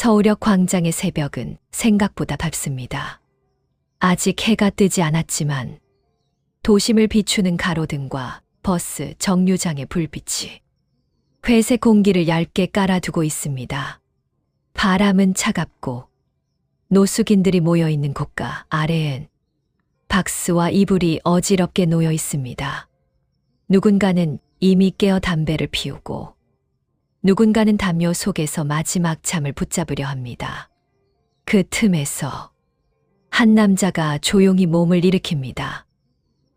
서울역 광장의 새벽은 생각보다 밝습니다. 아직 해가 뜨지 않았지만 도심을 비추는 가로등과 버스 정류장의 불빛이 회색 공기를 얇게 깔아두고 있습니다. 바람은 차갑고 노숙인들이 모여있는 고가 아래엔 박스와 이불이 어지럽게 놓여 있습니다. 누군가는 이미 깨어 담배를 피우고 누군가는 담요 속에서 마지막 잠을 붙잡으려 합니다. 그 틈에서 한 남자가 조용히 몸을 일으킵니다.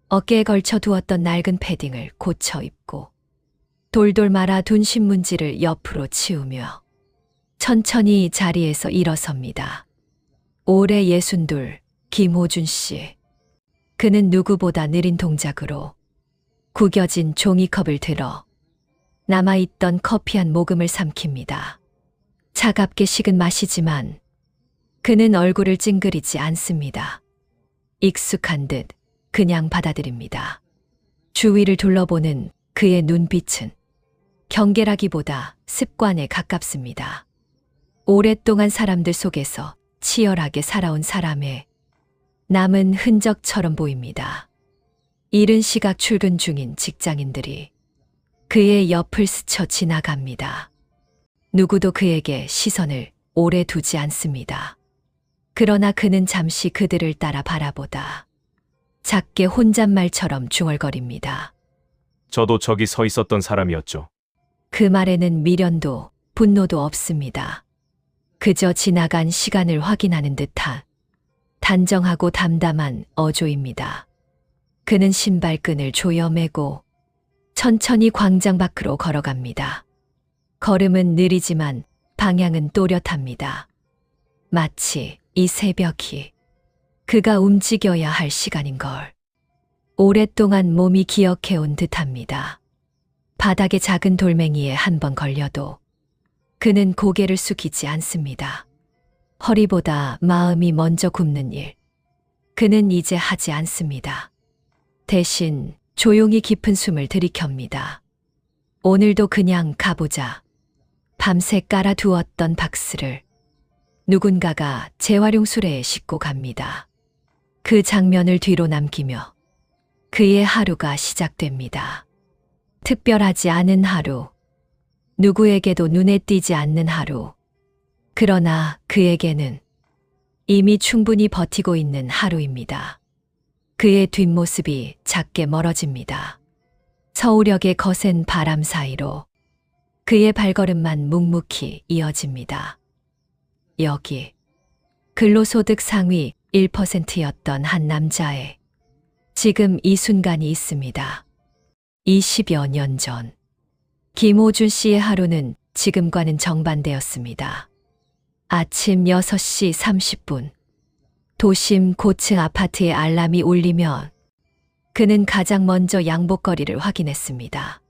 어깨에 걸쳐 두었던 낡은 패딩을 고쳐 입고 돌돌 말아 둔 신문지를 옆으로 치우며 천천히 자리에서 일어섭니다. 올해 62, 김호준 씨. 그는 누구보다 느린 동작으로 구겨진 종이컵을 들어 남아있던 커피 한 모금을 삼킵니다. 차갑게 식은 맛이지만 그는 얼굴을 찡그리지 않습니다. 익숙한 듯 그냥 받아들입니다. 주위를 둘러보는 그의 눈빛은 경계라기보다 습관에 가깝습니다. 오랫동안 사람들 속에서 치열하게 살아온 사람의 남은 흔적처럼 보입니다. 이른 시각 출근 중인 직장인들이 그의 옆을 스쳐 지나갑니다. 누구도 그에게 시선을 오래 두지 않습니다. 그러나 그는 잠시 그들을 따라 바라보다 작게 혼잣말처럼 중얼거립니다. 저도 저기 서 있었던 사람이었죠. 그 말에는 미련도 분노도 없습니다. 그저 지나간 시간을 확인하는 듯한 단정하고 담담한 어조입니다. 그는 신발끈을 조여매고 천천히 광장 밖으로 걸어갑니다. 걸음은 느리지만 방향은 또렷합니다. 마치 이 새벽이 그가 움직여야 할 시간인걸. 오랫동안 몸이 기억해온 듯합니다. 바닥의 작은 돌멩이에 한 번 걸려도 그는 고개를 숙이지 않습니다. 허리보다 마음이 먼저 굽는 일. 그는 이제 하지 않습니다. 대신 조용히 깊은 숨을 들이켭니다. 오늘도 그냥 가보자. 밤새 깔아두었던 박스를 누군가가 재활용 수레에 싣고 갑니다. 그 장면을 뒤로 남기며 그의 하루가 시작됩니다. 특별하지 않은 하루, 누구에게도 눈에 띄지 않는 하루. 그러나 그에게는 이미 충분히 버티고 있는 하루입니다. 그의 뒷모습이 작게 멀어집니다. 서울역의 거센 바람 사이로 그의 발걸음만 묵묵히 이어집니다. 여기 근로소득 상위 1%였던 한 남자의 지금 이 순간이 있습니다. 20여 년 전 김호준 씨의 하루는 지금과는 정반대였습니다. 아침 6시 30분 도심 고층 아파트의 알람이 울리면 그는 가장 먼저 양복거리를 확인했습니다.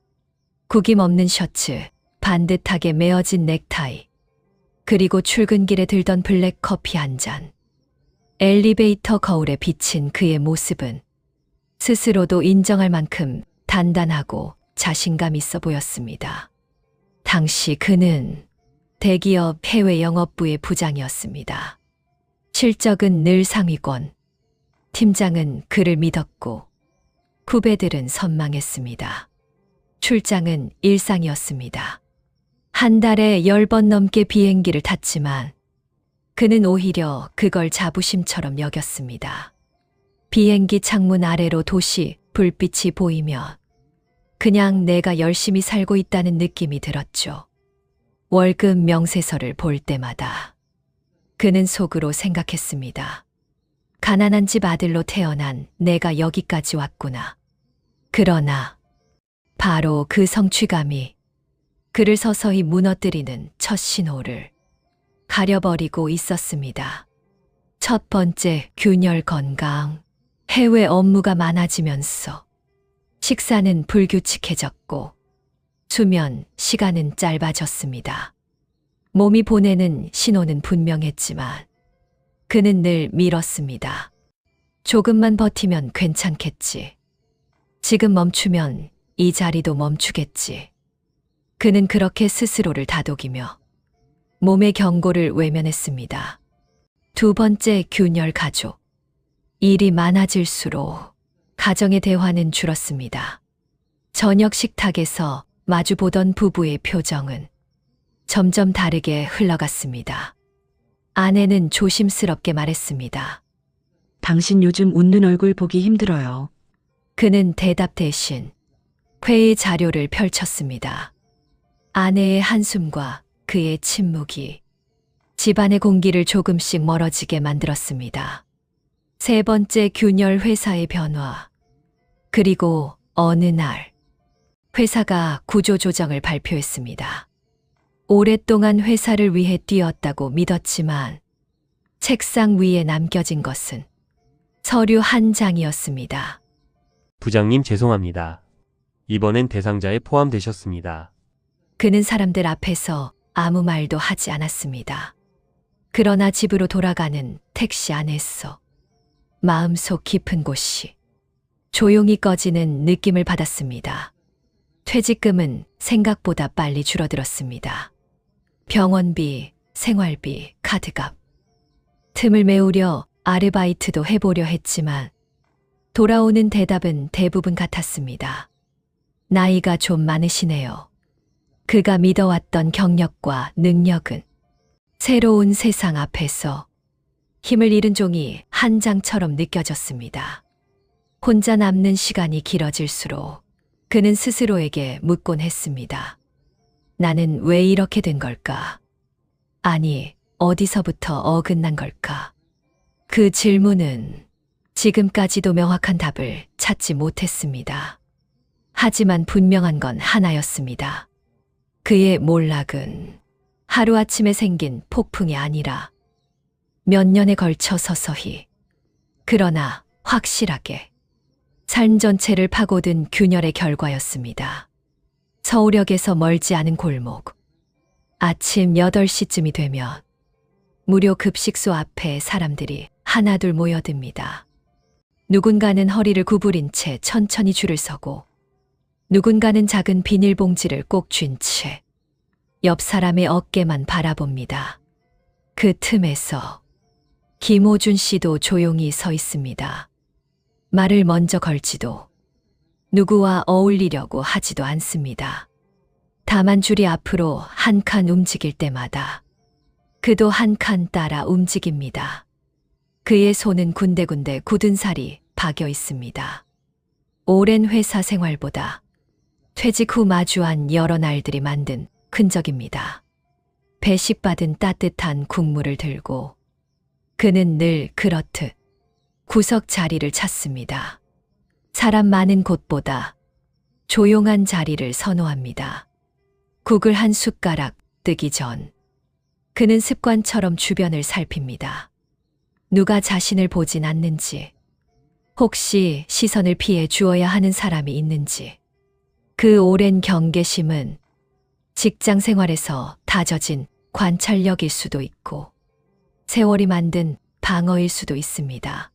구김 없는 셔츠, 반듯하게 메어진 넥타이, 그리고 출근길에 들던 블랙 커피 한 잔. 엘리베이터 거울에 비친 그의 모습은 스스로도 인정할 만큼 단단하고 자신감 있어 보였습니다. 당시 그는 대기업 해외 영업부의 부장이었습니다. 실적은 늘 상위권, 팀장은 그를 믿었고 후배들은 선망했습니다. 출장은 일상이었습니다. 한 달에 10번 넘게 비행기를 탔지만 그는 오히려 그걸 자부심처럼 여겼습니다. 비행기 창문 아래로 도시 불빛이 보이며 그냥 내가 열심히 살고 있다는 느낌이 들었죠. 월급 명세서를 볼 때마다 그는 속으로 생각했습니다. 가난한 집 아들로 태어난 내가 여기까지 왔구나. 그러나 바로 그 성취감이 그를 서서히 무너뜨리는 첫 신호를 가려버리고 있었습니다. 첫 번째, 균열 건강. 해외 업무가 많아지면서 식사는 불규칙해졌고 수면 시간은 짧아졌습니다. 몸이 보내는 신호는 분명했지만 그는 늘 미뤘습니다. 조금만 버티면 괜찮겠지. 지금 멈추면 이 자리도 멈추겠지. 그는 그렇게 스스로를 다독이며 몸의 경고를 외면했습니다. 두 번째, 균열 가족. 일이 많아질수록 가정의 대화는 줄었습니다. 저녁 식탁에서 마주보던 부부의 표정은 점점 다르게 흘러갔습니다. 아내는 조심스럽게 말했습니다. 당신 요즘 웃는 얼굴 보기 힘들어요. 그는 대답 대신 회의 자료를 펼쳤습니다. 아내의 한숨과 그의 침묵이 집안의 공기를 조금씩 멀어지게 만들었습니다. 세 번째, 균열 회사의 변화. 그리고 어느 날 회사가 구조조정을 발표했습니다. 오랫동안 회사를 위해 뛰었다고 믿었지만 책상 위에 남겨진 것은 서류 한 장이었습니다. 부장님 죄송합니다. 이번엔 대상자에 포함되셨습니다. 그는 사람들 앞에서 아무 말도 하지 않았습니다. 그러나 집으로 돌아가는 택시 안에서 마음속 깊은 곳이 조용히 꺼지는 느낌을 받았습니다. 퇴직금은 생각보다 빨리 줄어들었습니다. 병원비, 생활비, 카드값. 틈을 메우려 아르바이트도 해보려 했지만 돌아오는 대답은 대부분 같았습니다. 나이가 좀 많으시네요. 그가 믿어왔던 경력과 능력은 새로운 세상 앞에서 힘을 잃은 종이 한 장처럼 느껴졌습니다. 혼자 남는 시간이 길어질수록 그는 스스로에게 묻곤 했습니다. 나는 왜 이렇게 된 걸까? 아니, 어디서부터 어긋난 걸까? 그 질문은 지금까지도 명확한 답을 찾지 못했습니다. 하지만 분명한 건 하나였습니다. 그의 몰락은 하루아침에 생긴 폭풍이 아니라 몇 년에 걸쳐 서서히, 그러나 확실하게 삶 전체를 파고든 균열의 결과였습니다. 서울역에서 멀지 않은 골목. 아침 8시쯤이 되면 무료 급식소 앞에 사람들이 하나둘 모여듭니다. 누군가는 허리를 구부린 채 천천히 줄을 서고 누군가는 작은 비닐봉지를 꼭 쥔 채 옆 사람의 어깨만 바라봅니다. 그 틈에서 김호준 씨도 조용히 서 있습니다. 말을 먼저 걸지도 누구와 어울리려고 하지도 않습니다. 다만 줄이 앞으로 한 칸 움직일 때마다 그도 한 칸 따라 움직입니다. 그의 손은 군데군데 굳은 살이 박여 있습니다. 오랜 회사 생활보다 퇴직 후 마주한 여러 날들이 만든 흔적입니다. 배식받은 따뜻한 국물을 들고 그는 늘 그렇듯 구석 자리를 찾습니다. 사람 많은 곳보다 조용한 자리를 선호합니다. 국을 한 숟가락 뜨기 전 그는 습관처럼 주변을 살핍니다. 누가 자신을 보진 않는지, 혹시 시선을 피해 주어야 하는 사람이 있는지. 그 오랜 경계심은 직장 생활에서 다져진 관찰력일 수도 있고 세월이 만든 방어일 수도 있습니다.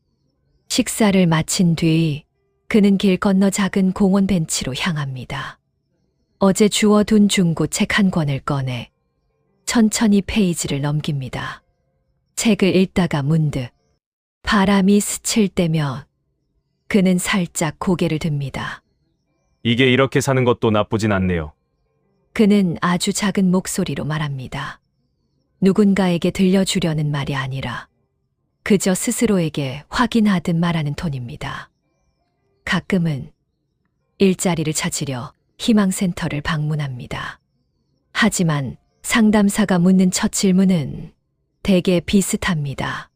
식사를 마친 뒤 그는 길 건너 작은 공원 벤치로 향합니다. 어제 주워둔 중고 책 한 권을 꺼내 천천히 페이지를 넘깁니다. 책을 읽다가 문득 바람이 스칠 때면 그는 살짝 고개를 듭니다. 이게 이렇게 사는 것도 나쁘진 않네요. 그는 아주 작은 목소리로 말합니다. 누군가에게 들려주려는 말이 아니라 그저 스스로에게 확인하듯 말하는 톤입니다. 가끔은 일자리를 찾으려 희망센터를 방문합니다. 하지만 상담사가 묻는 첫 질문은 대개 비슷합니다.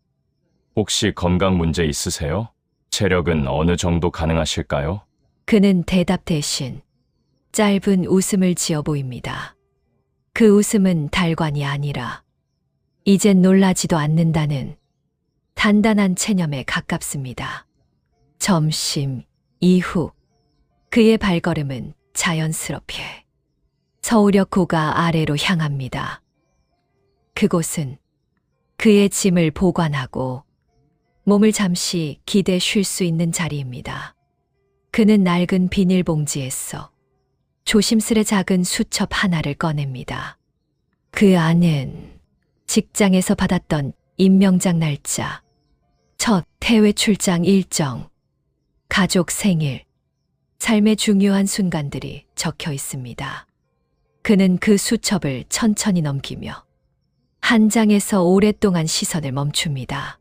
혹시 건강 문제 있으세요? 체력은 어느 정도 가능하실까요? 그는 대답 대신 짧은 웃음을 지어 보입니다. 그 웃음은 달관이 아니라 이젠 놀라지도 않는다는 단단한 체념에 가깝습니다. 점심 이후 그의 발걸음은 자연스럽게 서울역 고가 아래로 향합니다. 그곳은 그의 짐을 보관하고 몸을 잠시 기대 쉴 수 있는 자리입니다. 그는 낡은 비닐봉지에서 조심스레 작은 수첩 하나를 꺼냅니다. 그 안엔 직장에서 받았던 임명장 날짜, 첫 해외 출장 일정, 가족 생일, 삶의 중요한 순간들이 적혀 있습니다. 그는 그 수첩을 천천히 넘기며 한 장에서 오랫동안 시선을 멈춥니다.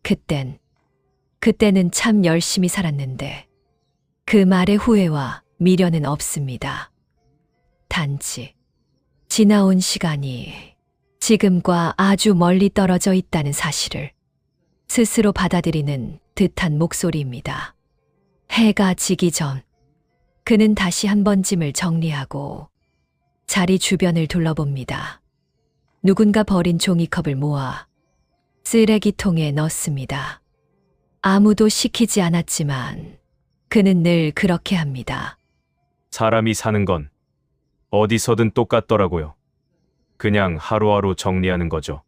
그때는 참 열심히 살았는데 그 말의 후회와 미련은 없습니다. 단지 지나온 시간이 지금과 아주 멀리 떨어져 있다는 사실을 스스로 받아들이는 듯한 목소리입니다. 해가 지기 전 그는 다시 한번 짐을 정리하고 자리 주변을 둘러봅니다. 누군가 버린 종이컵을 모아 쓰레기통에 넣습니다. 아무도 시키지 않았지만 그는 늘 그렇게 합니다. 사람이 사는 건 어디서든 똑같더라고요. 그냥 하루하루 정리하는 거죠.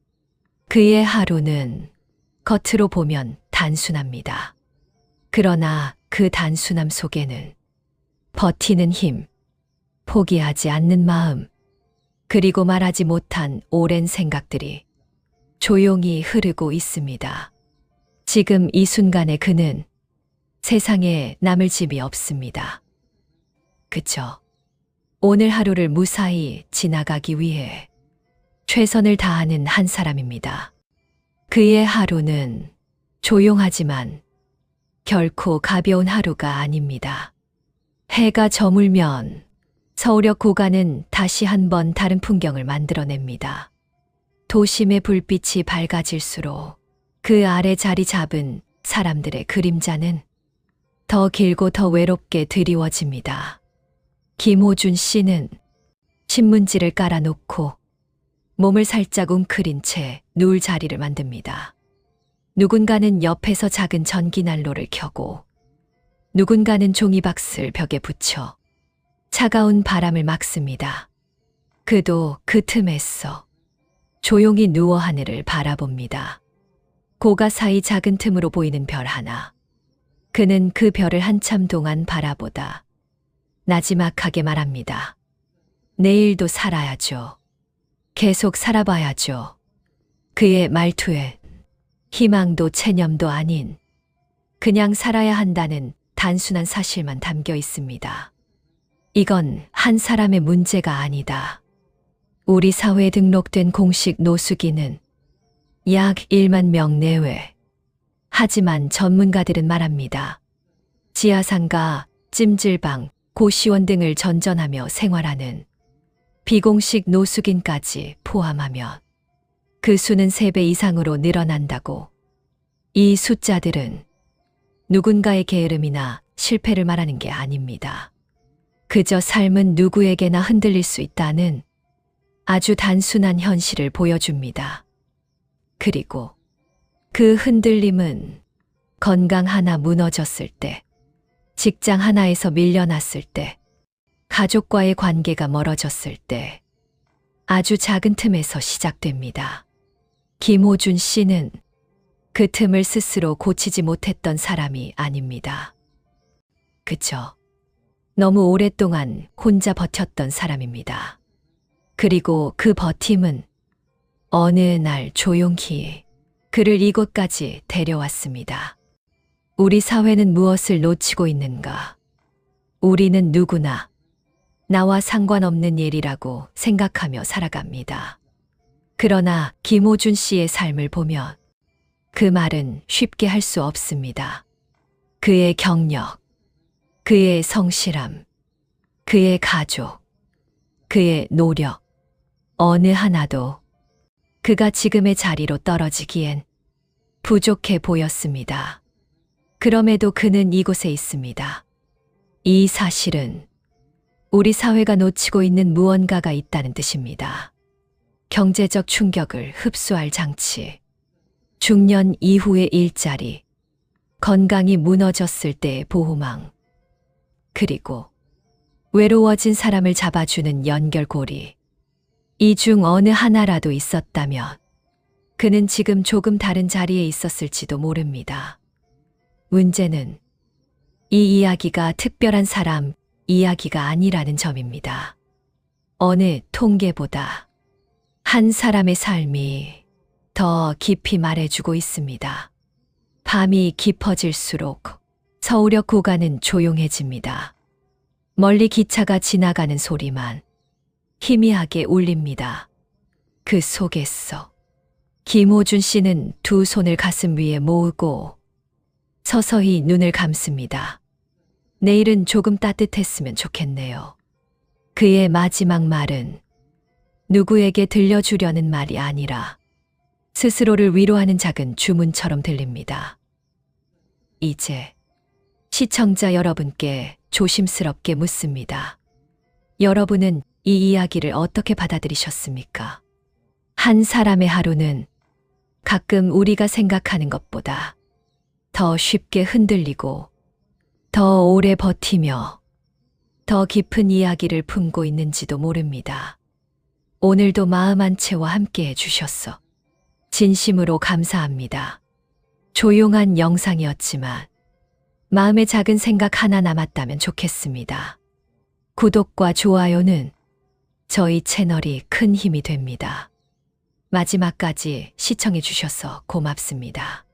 그의 하루는 겉으로 보면 단순합니다. 그러나 그 단순함 속에는 버티는 힘, 포기하지 않는 마음, 그리고 말하지 못한 오랜 생각들이 조용히 흐르고 있습니다. 지금 이 순간에 그는 세상에 남을 집이 없습니다. 그저 오늘 하루를 무사히 지나가기 위해 최선을 다하는 한 사람입니다. 그의 하루는 조용하지만 결코 가벼운 하루가 아닙니다. 해가 저물면 서울역 고가는 다시 한번 다른 풍경을 만들어냅니다. 도심의 불빛이 밝아질수록 그 아래 자리 잡은 사람들의 그림자는 더 길고 더 외롭게 드리워집니다. 김호준 씨는 신문지를 깔아놓고 몸을 살짝 웅크린 채 누울 자리를 만듭니다. 누군가는 옆에서 작은 전기난로를 켜고 누군가는 종이박스를 벽에 붙여 차가운 바람을 막습니다. 그도 그 틈에서 조용히 누워 하늘을 바라봅니다. 고가 사이 작은 틈으로 보이는 별 하나. 그는 그 별을 한참 동안 바라보다 나지막하게 말합니다. 내일도 살아야죠. 계속 살아봐야죠. 그의 말투에 희망도 체념도 아닌 그냥 살아야 한다는 단순한 사실만 담겨 있습니다. 이건 한 사람의 문제가 아니다. 우리 사회에 등록된 공식 노숙인은 약 1만 명 내외. 하지만 전문가들은 말합니다. 지하상가, 찜질방, 고시원 등을 전전하며 생활하는 비공식 노숙인까지 포함하면 그 수는 3배 이상으로 늘어난다고. 이 숫자들은 누군가의 게으름이나 실패를 말하는 게 아닙니다. 그저 삶은 누구에게나 흔들릴 수 있다는 아주 단순한 현실을 보여줍니다. 그리고 그 흔들림은 건강 하나 무너졌을 때, 직장 하나에서 밀려났을 때, 가족과의 관계가 멀어졌을 때, 아주 작은 틈에서 시작됩니다. 김호준 씨는 그 틈을 스스로 고치지 못했던 사람이 아닙니다. 그저 너무 오랫동안 혼자 버텼던 사람입니다. 그리고 그 버팀은 어느 날 조용히 그를 이곳까지 데려왔습니다. 우리 사회는 무엇을 놓치고 있는가? 우리는 누구나 나와 상관없는 일이라고 생각하며 살아갑니다. 그러나 김호준 씨의 삶을 보면 그 말은 쉽게 할 수 없습니다. 그의 경력, 그의 성실함, 그의 가족, 그의 노력, 어느 하나도 그가 지금의 자리로 떨어지기엔 부족해 보였습니다. 그럼에도 그는 이곳에 있습니다. 이 사실은 우리 사회가 놓치고 있는 무언가가 있다는 뜻입니다. 경제적 충격을 흡수할 장치, 중년 이후의 일자리, 건강이 무너졌을 때의 보호망, 그리고 외로워진 사람을 잡아주는 연결고리. 이 중 어느 하나라도 있었다면 그는 지금 조금 다른 자리에 있었을지도 모릅니다. 문제는 이 이야기가 특별한 사람 이야기가 아니라는 점입니다. 어느 통계보다 한 사람의 삶이 더 깊이 말해주고 있습니다. 밤이 깊어질수록 서울역 구간은 조용해집니다. 멀리 기차가 지나가는 소리만 희미하게 울립니다. 그 속에서 김호준 씨는 두 손을 가슴 위에 모으고 서서히 눈을 감습니다. 내일은 조금 따뜻했으면 좋겠네요. 그의 마지막 말은 누구에게 들려주려는 말이 아니라 스스로를 위로하는 작은 주문처럼 들립니다. 이제 시청자 여러분께 조심스럽게 묻습니다. 여러분은 이 이야기를 어떻게 받아들이셨습니까? 한 사람의 하루는 가끔 우리가 생각하는 것보다 더 쉽게 흔들리고 더 오래 버티며 더 깊은 이야기를 품고 있는지도 모릅니다. 오늘도 마음 한 채와 함께 해주셨어 진심으로 감사합니다. 조용한 영상이었지만 마음에 작은 생각 하나 남았다면 좋겠습니다. 구독과 좋아요는 저희 채널이 큰 힘이 됩니다. 마지막까지 시청해 주셔서 고맙습니다.